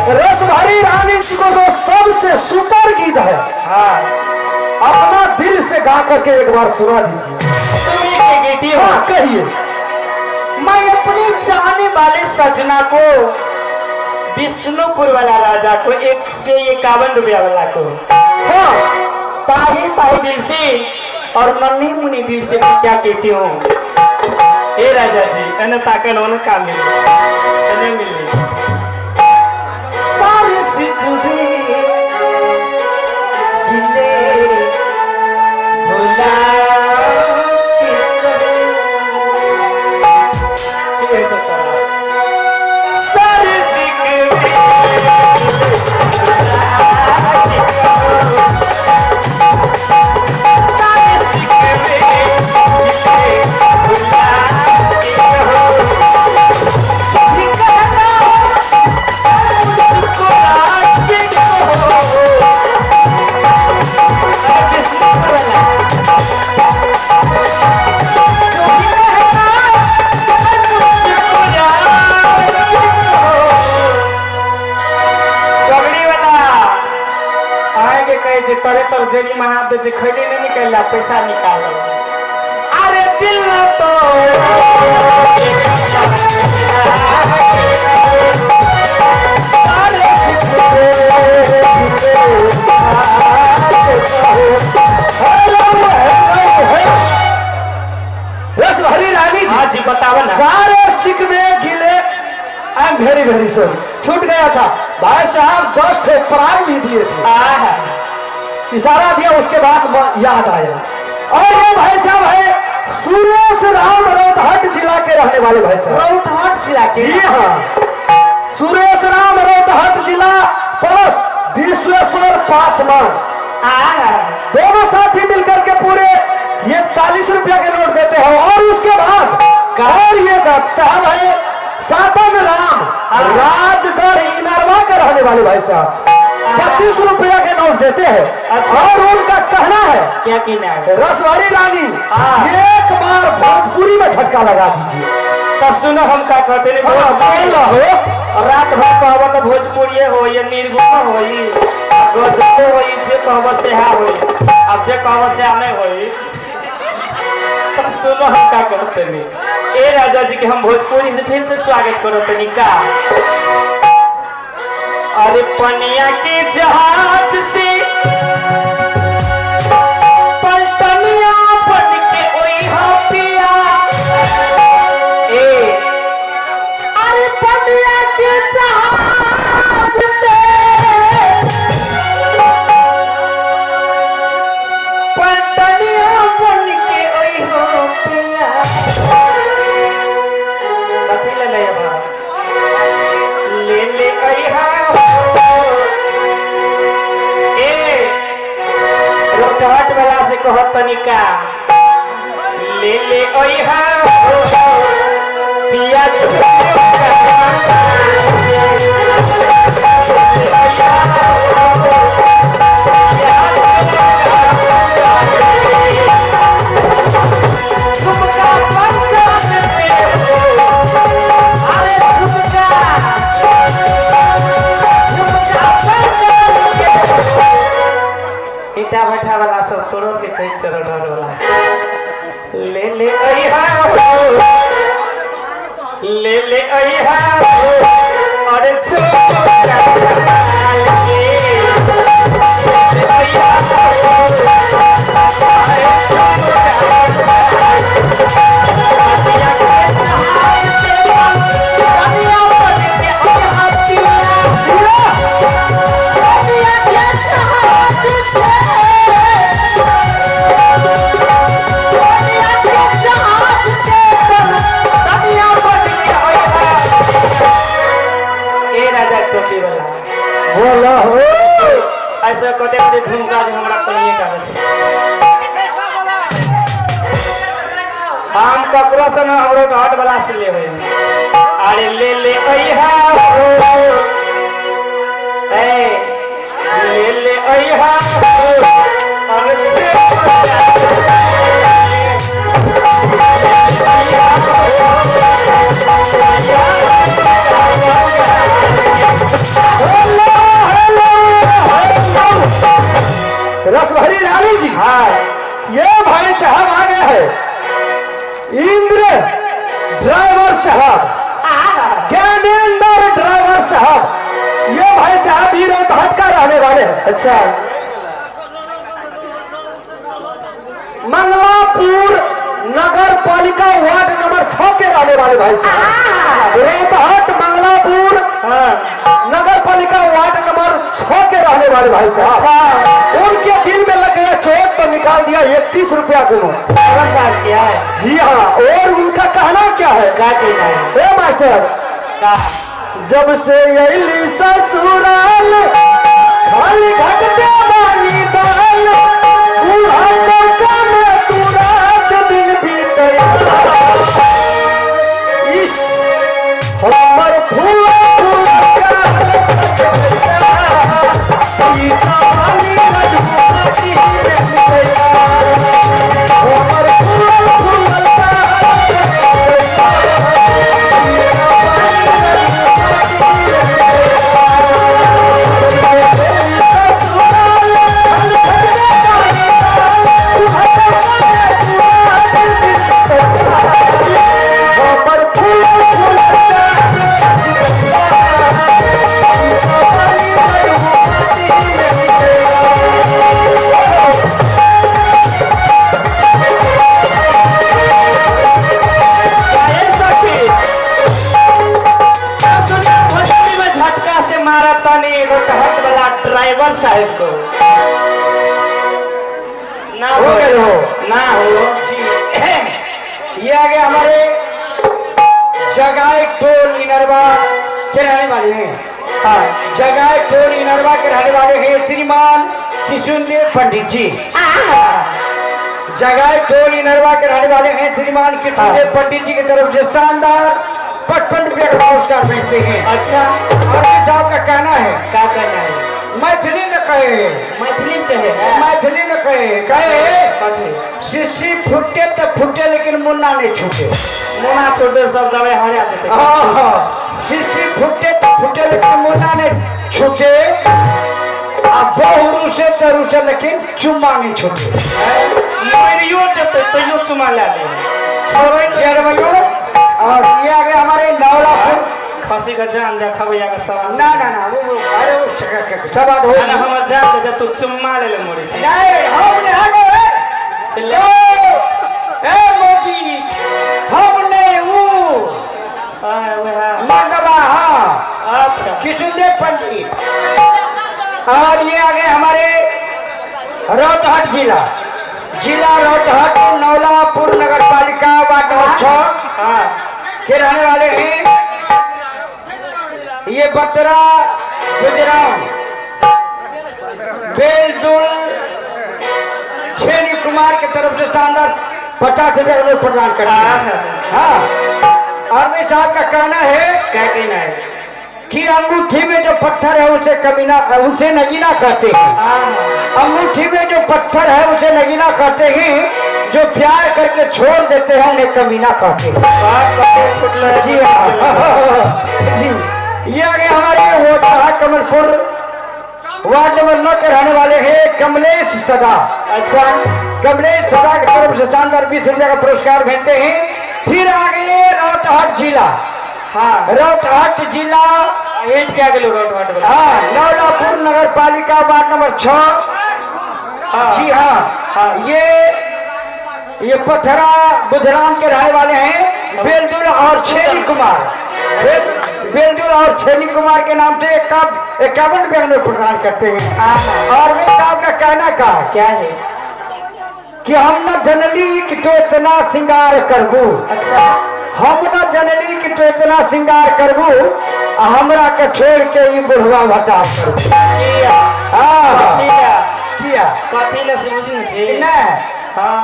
रसभरी रानी जी को जो सबसे सुपर गीत है, हाँ अपना दिल से गा करके एक बार सुना दीजिए। सुनिए गीती। हाँ कहिए। मैं अपनी चाहने वाले सजना को, विष्णुपुर वाला राजा को 151 रुपया वाला को, हाँ ताही ताही दिल से और मन्नी मुनि दिल से मैं क्या कहती हूँ, ए राजा जी एने ताकन ओने काम मिले एने मिले सारे सिकवे गिले भुला के ये तो तारा सारे सिकवे तरे तर जेरी महादेव जी खैले नहीं निकल पैसा निकाल अरे दिल तो रसभरी रानी जी, हाँ जी बताओ ना। सारे शिकवे गिले I am very very sorry, छूट गया था भाई साहब। 10 ठे पराग भी दिए थे, इशारा दिया उसके बाद याद आया। और ये भाई साहब है सुरेश राम रोहतहट जिला के रहने वाले भाई साहब। रोहतहट जिला के? जी हाँ, सुरेश राम रोहतहट जिला प्लस विश्वेश्वर पासवान, दोनों साथी मिलकर के पूरे ये 41 रुपया के नोट देते हैं। और उसके बाद और ये साहब है सातम राम राजगढ़ इनरवा के रहने वाले भाई साहब 25 रुपया के नोट देते हैं। अच्छा। और उनका कहना है क्या कहना है? रसभरी रानी एक बार भोजपुरी में झटका लगा दीजिए। तो सुनो हम का कहते नहीं, रात भर कहब तो भोजपुरी हो या निर्गुण हो गजब हो जे कहब से हा हो, अब जे कहब से नहीं हो। तो सुनो हम का कहते नहीं, ए राजा जी के हम भोजपुरी से फिर से स्वागत करो तनी का। अरे पनिया के जहाज से पलटनिया बन के ओई हाँ पिया, ए अरे पनिया के जहाज से पलटनिया बन के ओई हाँ पिया। कथी ले ले बा ले ले आई हाँ रोहतहट वाला से कहो तनिका ले ले ओहा पिया ईटा भट्ठा वाला सब तोड़ के कहीं चरण वाला ले ले अइहा अरे बोला हो ऐसा कते कते झुमका जो हमरा कहिए का हम ककरो से न हमरो घाट वाला से लेबे। अरे ले ले अइहा ए ले ले अइहा अरे Oh अच्छा मंगलापुर नगर पालिका वार्ड नंबर 6 के रहने वाले भाई साहब, रोहतहट मंगलापुर नगर पालिका वार्ड नंबर 6 के रहने वाले भाई साहब, उनके दिल में लग गया चोट तो निकाल दिया 31 रुपया के नोट। किया है जी हाँ, और उनका कहना क्या है? क्या कहना है? ए मास्टर, का जब से अली ससुराल खाली घटते बानी दाल, बूढ़ा चौका में तू रात दिन बीते, इस हमर फूल फूल ड्राइवर साहब को ना हो गए हो। ना हो जी, ये आगे हमारे जगाई टोल इनरवा के रहने वाले हैं। हाँ, जगाई टोल इनरवा के रहने वाले हैं श्रीमान किशुनदेव पंडित जी। जगाई टोल इनरवा के रहने वाले हैं श्रीमान किशुनदेव पंडित जी की तरफ से शानदार 55 रुपया का पुरस्कार भेजते हैं। अच्छा, और साहब का कहना है, क्या कहना है? मैथिली न कहे, मैथिली में कहे मैथिली न कहे कथे शिशी फुटे तो फुटे लेकिन मुन्ना नहीं छूटे। मुना छोड़ दे, सब जगह हरिया देते। शिशी फुटे तो फुटे लेकिन मुन्ना नहीं छूटे, अब बहु से तरू से लेकिन चुम्मा नहीं छूटे। मरियो जते तो यो चुमा ले छोड़ो चेयर बजो। और ये आगे हमारे नवलापुर खसी का जान जा खबैया का सवाल ना ना ना वो अरे वो सब बात हो ना हमर जान के जब तू चुम्मा ले मोरी से नहीं हमने आगे ले ए मोदी हमने वो हां वह मंडबा। हाँ, अच्छा किशुनदेव पंडित। और ये आगे हमारे रोहतहट जिला रोहतहट नवलापुर नगर पालिका वार्ड नंबर 6 के रहने वाले हैं। ये बतरा गुजराम बेलदुल छेनी कुमार की तरफ से शानदार 50 रुपये का नोट प्रदान करते हैं। हाँ, आर्मी साहब का कहना है, क्या कहना है कि अंगूठी में जो पत्थर है उसे कमीना, उसे नगीना कहते हैं। अंगूठी में जो पत्थर है उसे नगीना कहते हैं, जो प्यार करके छोड़ देते हैं उन्हें कमीना कहते हैं। जी हाँ जी, ये आगे हमारे वो कमलपुर वार्ड नंबर 9 के रहने वाले हैं कमलेश सदा। अच्छा, कमलेश सदा की तरफ से शानदार 20 रुपया का पुरस्कार भेजते हैं। फिर आगे रोहतहट जिला। हाँ, रोहतहट जिला एट क्या किलो रोहतहट। हाँ, नवलापुर नगर पालिका वार्ड नंबर 6। जी हाँ, ये पथरा बुधराम के रहने वाले हैं बेलदुल और छेनी कुमार। बेलदुल और छेनी कुमार के नाम से 51 रुपया में प्रदान करते हैं। और वे साहब का कहना क्या है कि हम न जनली कि तो इतना श्रृंगार करबू। अच्छा, हम न जनली कि तो इतना श्रृंगार करबू, हमरा के छोड़ के ये बुढ़वा भटा किया कथी ले समझ छी ना। हाँ,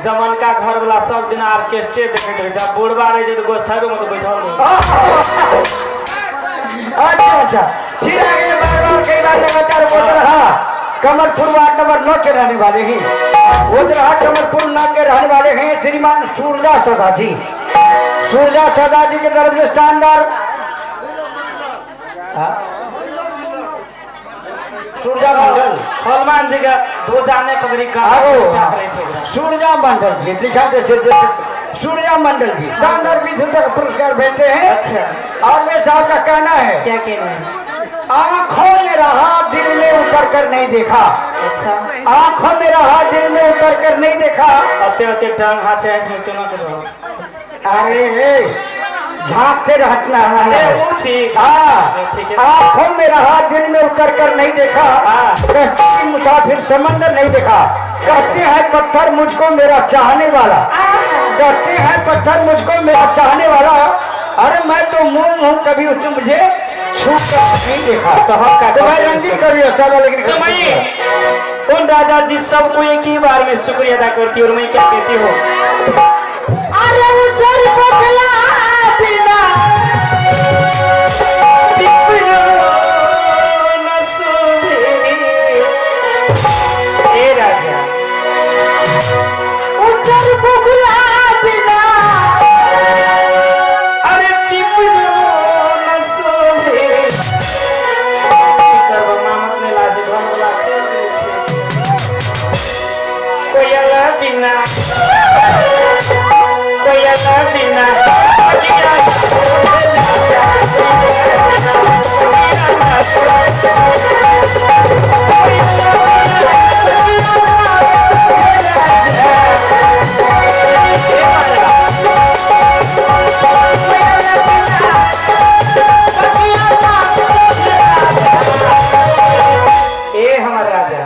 जमन का घर वाला सब दिन ऑर्केस्ट्रे देखे जब बुढ़वा रहे तो गोस्थारू में तो बैठल। अच्छा, फिर आगे बार कई बार लगातार बोल रहा कमलपुर वार्ड नंबर 9 के रहने वाले हैं। उजरहाट कमलपुर 9 के रहने वाले हैं श्रीमान सूरजा सदा जी। सूरजा सदा जी की तरफ से शानदार सूरजा मंडल हनुमान जी का दो जाने पकड़ी का सूरजा मंडल जी लिखा सूरजा मंडल जी शानदार 20 रुपये का पुरस्कार भेजते हैं। अच्छा, और मेरे साहब का कहना है, क्या कहना है? आंखों में रहा दिल में उतर कर नहीं देखा। अच्छा आंखों में रहा दिल में उतर कर नहीं देखा। अते अते टांग हाथ से इसमें सुना करो। अरे झांकते रहना अरे ऊंची हाँ ठीक है। आंखों में रहा दिल में उतर कर नहीं देखा। हाँ। कहते हैं मुसाफिर समंदर नहीं देखा। कहते हैं पत्थर मुझको मेरा चाहने वाला। कहते हैं पत्थर मुझको मेरा चाहने वाला। अरे मैं तो मुंह हूँ कभी उसने मुझे छू कर नहीं देखा। तो हम का तो भाई रंजीत करिए चलो लेकिन तो मैं उन राजा जी सबको एक ही बार में शुक्रिया अदा करती हूँ और मैं क्या कहती हूँ अरे उधर बगला बिना पिपलो न सोवे। ए राजा उधर बगला बिना अरे पिपलो न सोवे। करब मामत ने लाजे घर वाला चल गए छे। कोयला बिना कोयला बिना ए हमार राजा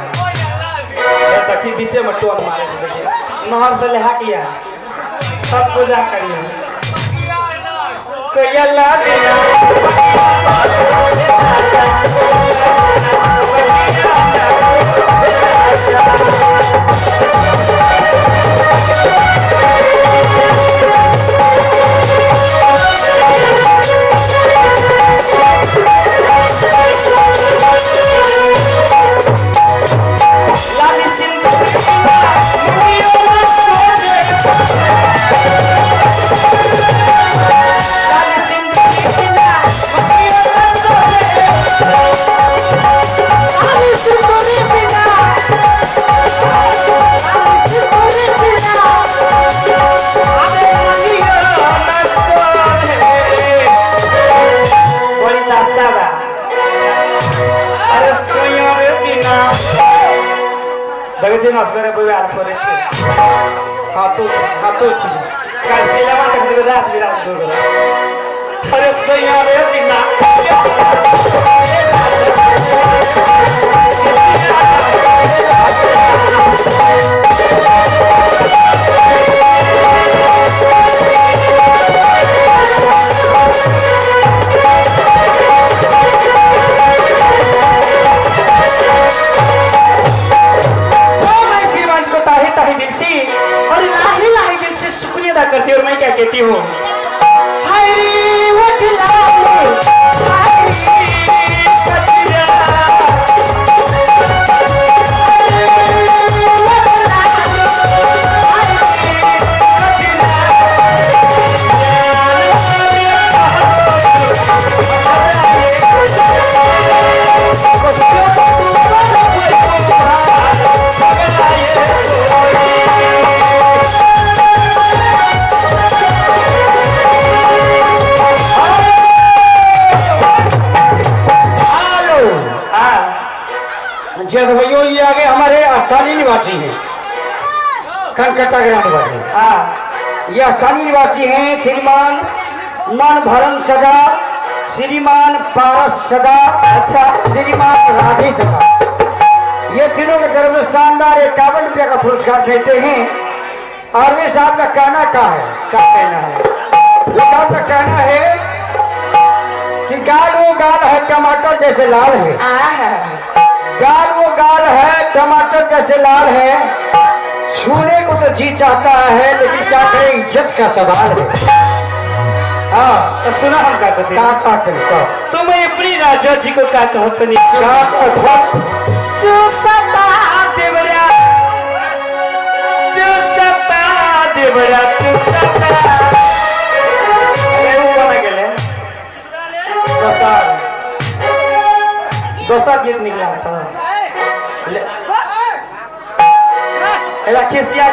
देखी बीचे में टोन मारे से देखिए नहर से लेहा किया सब पूजा करिए कोयला बिना लाली दगचे नसकर बुआर करे छे हाथो छी काल सिलामा तक रात विरात दो अरे सैया रे बिना शुक्रिया अदा करती हूँ और मैं क्या कहती हूँ जब भैया ये आगे हमारे स्थानीय निवासी हैं खनकटा ग्राम निवासी। हाँ ये स्थानीय निवासी हैं श्रीमान मन भरन सदा, श्रीमान पारस सदा, अच्छा श्रीमान राधे सदा। ये तीनों के तरफ से शानदार 51 रुपया का पुरस्कार देते हैं। और वे साहब का कहना क्या है, क्या कहना है? वे साहब का कहना है कि गाल वो गाल है टमाटर जैसे लाल है। गाल वो गाल है टमाटर जैसे लाल है। छूने को तो जी चाहता है लेकिन क्या करे इज्जत का सवाल है। हाँ तो सुना हम क्या कहते हैं तो मैं अपनी राजा जी को क्या कहते नहीं चूसता देवरा चूसता दोसा गीत निकला था खिसिया